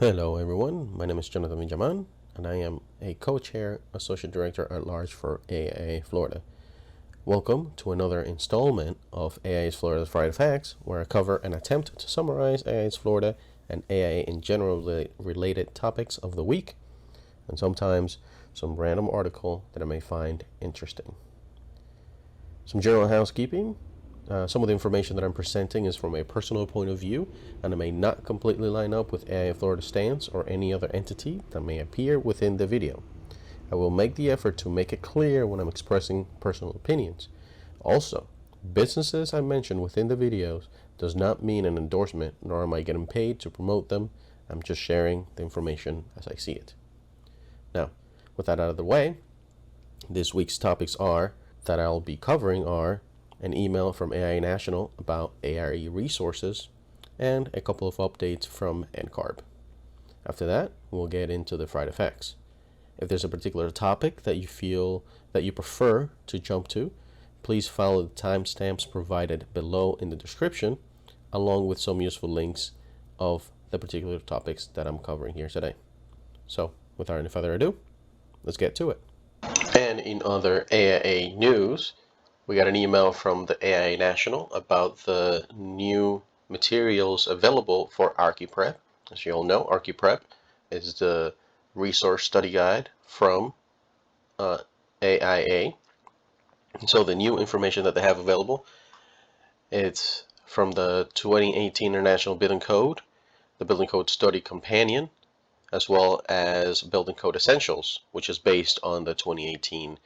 Hello everyone, my name is Jonathan Villaman and I am a co-chair associate director at large for AIA Florida. Welcome to another installment of AIA Florida's Friday Facts, where I cover and attempt to summarize AIA Florida and AIA in general related topics of the week, and sometimes some random article that I may find interesting. Some general housekeeping. Some of the information that I'm presenting is from a personal point of view, and it may not completely line up with AIA Florida's stance or any other entity that may appear within the video. I will make the effort to make it clear when I'm expressing personal opinions. Also, businesses I mention within the videos does not mean an endorsement, nor am I getting paid to promote them. I'm just sharing the information as I see it. Now, with that out of the way, this week's topics that I'll be covering are an email from AIA National about ARE resources, and a couple of updates from NCARB. After that, we'll get into the Friday Facts. If there's a particular topic that you feel that you prefer to jump to, please follow the timestamps provided below in the description, along with some useful links of the particular topics that I'm covering here today. So, without any further ado, let's get to it. And in other AIA news, we got an email from the AIA National about the new materials available for ArchiPrep. As you all know, ArchiPrep is the resource study guide from AIA. So the new information that they have available, it's from the 2018 International Building Code, the Building Code Study Companion, as well as Building Code Essentials, which is based on the 2018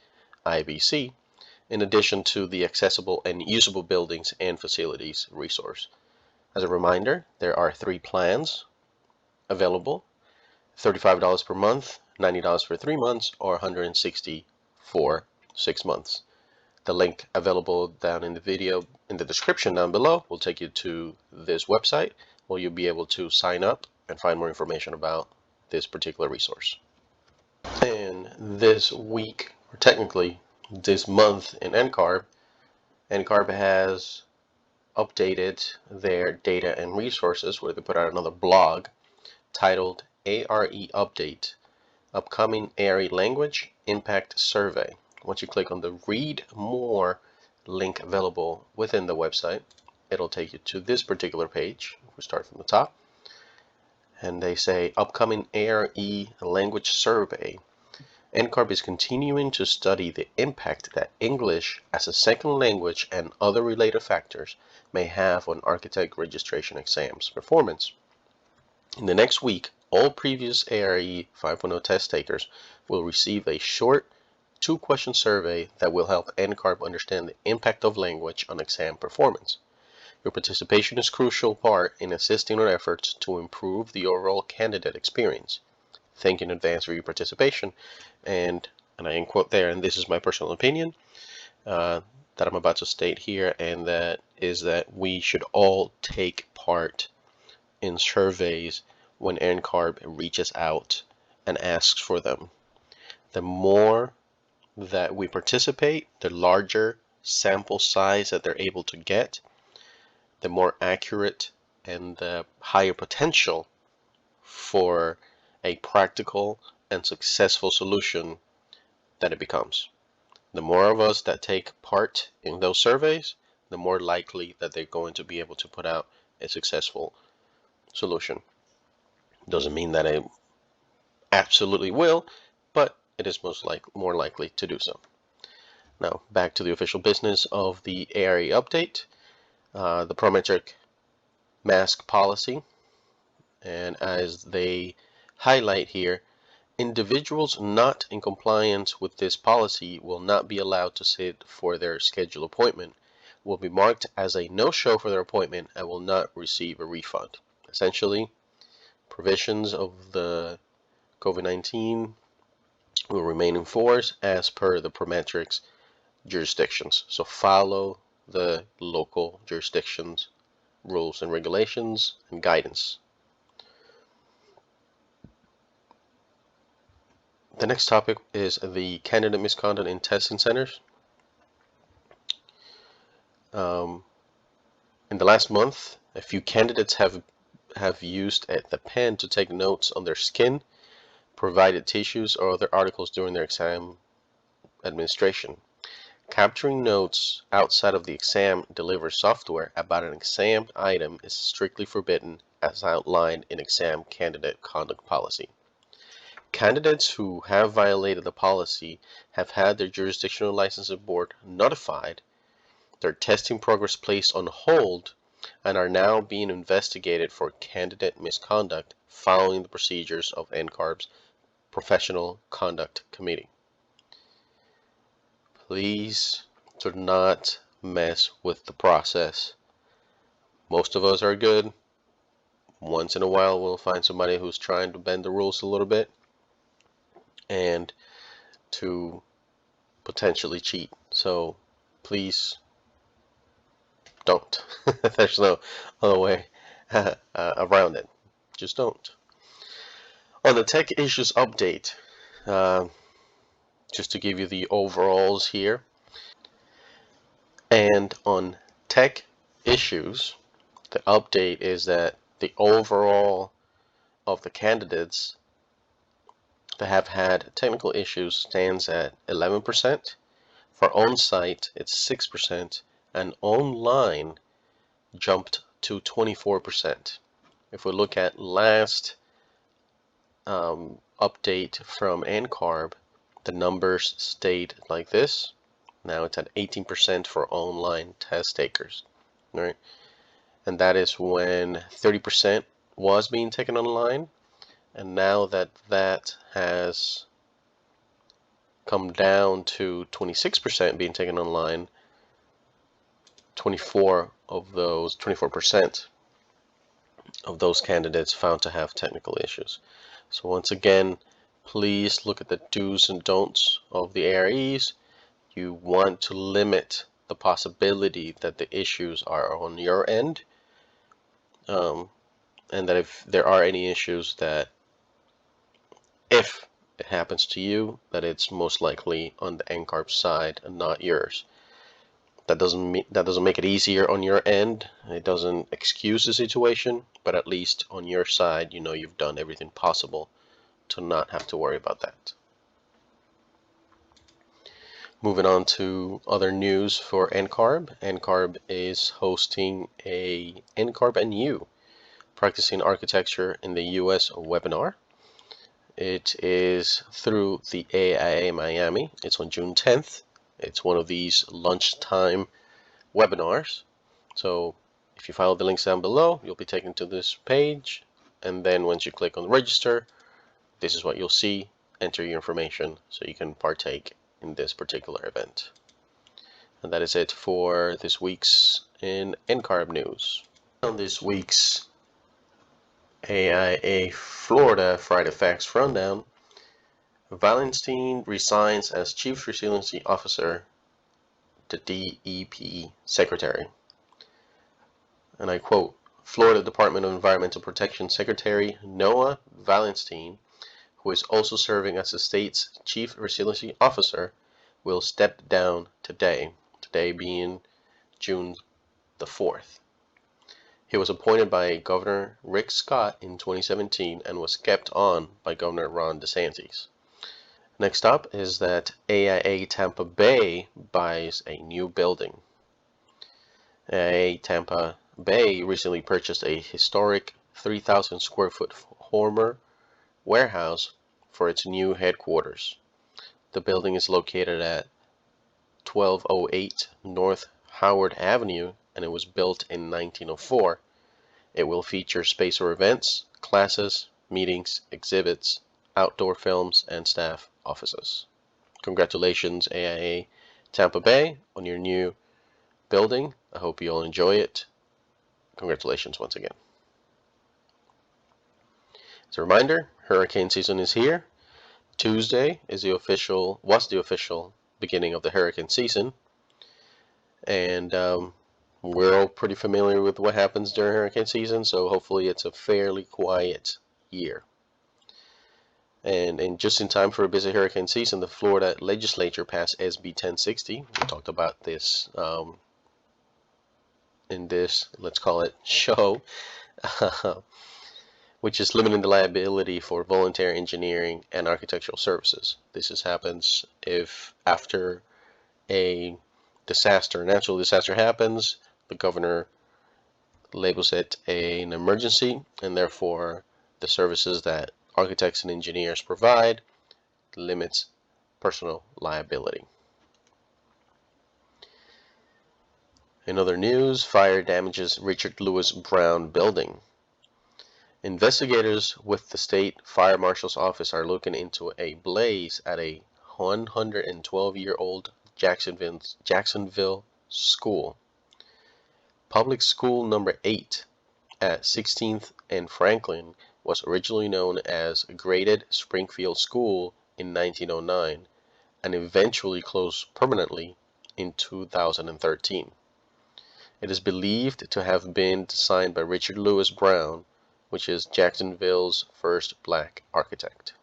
IBC, in addition to the Accessible and Usable Buildings and Facilities resource. As a reminder, there are 3 plans available: $35 per month, $90 for 3 months, or $160 for 6 months. The link available down in the video, in the description down below, will take you to this website where you'll be able to sign up and find more information about this particular resource. And this week, or technically this month in NCARB has updated their data and resources, where they put out another blog titled ARE Update, Upcoming ARE Language Impact Survey. Once you click on the Read More link available within the website, it'll take you to this particular page. We start from the top, and they say Upcoming ARE Language Survey. NCARB is continuing to study the impact that English as a second language and other related factors may have on architect registration exams performance. In the next week, all previous ARE 5.0 test takers will receive a short 2-question survey that will help NCARB understand the impact of language on exam performance. Your participation is a crucial part in assisting our efforts to improve the overall candidate experience. Thank you in advance for your participation, and I end quote there, and this is my personal opinion that I'm about to state here, and that is that we should all take part in surveys when NCARB reaches out and asks for them. The more that we participate, the larger sample size that they're able to get, the more accurate and the higher potential for a practical and successful solution that it becomes. The more of us that take part in those surveys, the more likely that they're going to be able to put out a successful solution. Doesn't mean that it absolutely will, but it is more likely to do so. Now, back to the official business of the ARE update, the prometric mask policy, and as they highlight here, individuals not in compliance with this policy will not be allowed to sit for their scheduled appointment, will be marked as a no-show for their appointment, and will not receive a refund. Essentially, provisions of the COVID-19 will remain in force as per the prometrics jurisdictions. So follow the local jurisdictions, rules and regulations, and guidance. The next topic is the candidate misconduct in testing centers. In the last month, a few candidates have have used the pen to take notes on their skin, provided tissues, or other articles during their exam administration. Capturing notes outside of the exam delivered software about an exam item is strictly forbidden as outlined in exam candidate conduct policy. Candidates who have violated the policy have had their jurisdictional licensing board notified, their testing progress placed on hold, and are now being investigated for candidate misconduct following the procedures of NCARB's Professional Conduct Committee. Please do not mess with the process. Most of us are good. Once in a while, we'll find somebody who's trying to bend the rules a little bit and to potentially cheat. So please don't. There's no other way around it. Just don't. On the tech issues update, just to give you the overalls here. And on tech issues, the update is that the overall of the candidates that have had technical issues stands at 11%. For on-site, it's 6%, and online jumped to 24%. If we look at last update from NCARB, the numbers stayed like this. Now it's at 18% for online test takers, right? And that is when 30% was being taken online, and now that has come down to 26% being taken online, 24% of those candidates found to have technical issues. So once again, please look at the do's and don'ts of the AREs. You want to limit the possibility that the issues are on your end, and that if there are any issues, that if it happens to you, that it's most likely on the NCARB side and not yours. That doesn't make it easier on your end. It doesn't excuse the situation, but at least on your side, you know you've done everything possible to not have to worry about that. Moving on to other news for NCARB. NCARB is hosting a NCARB and You Practicing Architecture in the U.S. webinar. It is through the AIA Miami. It's on June 10th. It's one of these lunchtime webinars. So if you follow the links down below, you'll be taken to this page. And then once you click on register, this is what you'll see. Enter your information so you can partake in this particular event. And that is it for this week's in NCARB news. On this week's AIA Florida Friday Facts Rundown, Valenstein resigns as Chief Resiliency Officer, the DEP Secretary. And I quote, Florida Department of Environmental Protection Secretary Noah Valenstein, who is also serving as the state's Chief Resiliency Officer, will step down today being June the 4th. He was appointed by Governor Rick Scott in 2017 and was kept on by Governor Ron DeSantis. Next up is that AIA Tampa Bay buys a new building. AIA Tampa Bay recently purchased a historic 3,000 square foot former warehouse for its new headquarters. The building is located at 1208 North Howard Avenue, and it was built in 1904. It will feature space for events, classes, meetings, exhibits, outdoor films, and staff offices. Congratulations, AIA Tampa Bay, on your new building. I hope you all enjoy it. Congratulations once again. As a reminder, hurricane season is here. Tuesday was the official beginning of the hurricane season, and we're all pretty familiar with what happens during hurricane season, so hopefully it's a fairly quiet year. And just in time for a busy hurricane season, the Florida legislature passed SB 1060. We talked about this in this, let's call it, show. which is limiting the liability for voluntary engineering and architectural services. This happens if after a natural disaster happens, the governor labels it an emergency, and therefore the services that architects and engineers provide limits personal liability. In other news, fire damages Richard Lewis Brown building. Investigators with the state fire marshal's office are looking into a blaze at a 112-year-old Jacksonville school. Public School Number 8 at 16th and Franklin was originally known as Graded Springfield School in 1909 and eventually closed permanently in 2013. It is believed to have been designed by Richard Lewis Brown, which is Jacksonville's first black architect.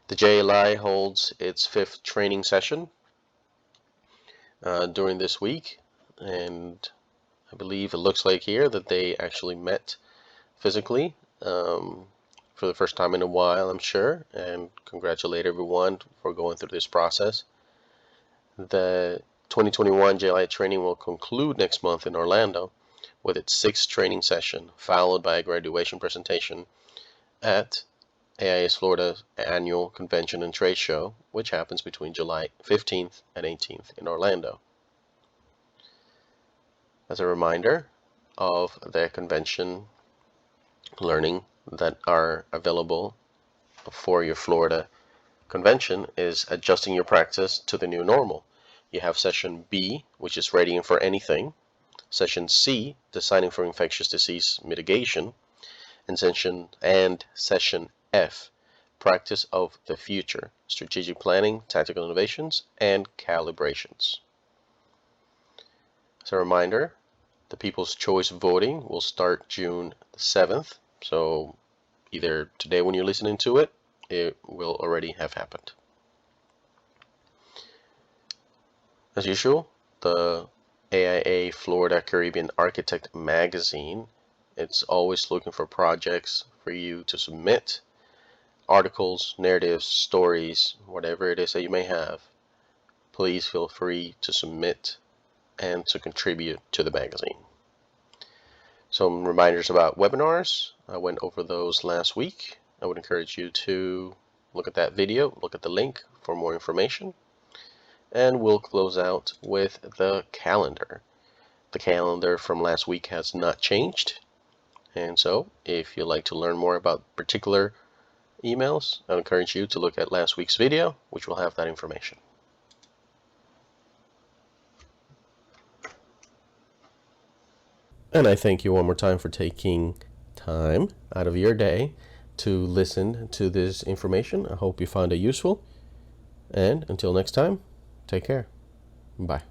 The JLI holds its 5th training session during this week, and I believe it looks like here that they actually met physically for the first time in a while, I'm sure, and congratulate everyone for going through this process. The 2021 JLI training will conclude next month in Orlando with its 6th training session, followed by a graduation presentation at AIA Florida's annual convention and trade show, which happens between July 15th and 18th in Orlando. As a reminder of the convention learning that are available for your Florida convention is adjusting your practice to the new normal. You have session B, which is readying for anything, session C, designing for infectious disease mitigation, and session F, practice of the future, strategic planning, tactical innovations, and calibrations. As a reminder, the People's Choice voting will start June 7th, so either today when you're listening to it, it will already have happened. As usual, the AIA Florida Caribbean Architect magazine, it's always looking for projects for you to submit, articles, narratives, stories, whatever it is that you may have. Please feel free to submit and to contribute to the magazine. Some reminders about webinars. I went over those last week. I would encourage you to look at that video, look at the link for more information. And we'll close out with the calendar. The calendar from last week has not changed. And so if you'd like to learn more about particular emails, I encourage you to look at last week's video, which will have that information. And I thank you one more time for taking time out of your day to listen to this information. I hope you found it useful. And until next time, take care. Bye.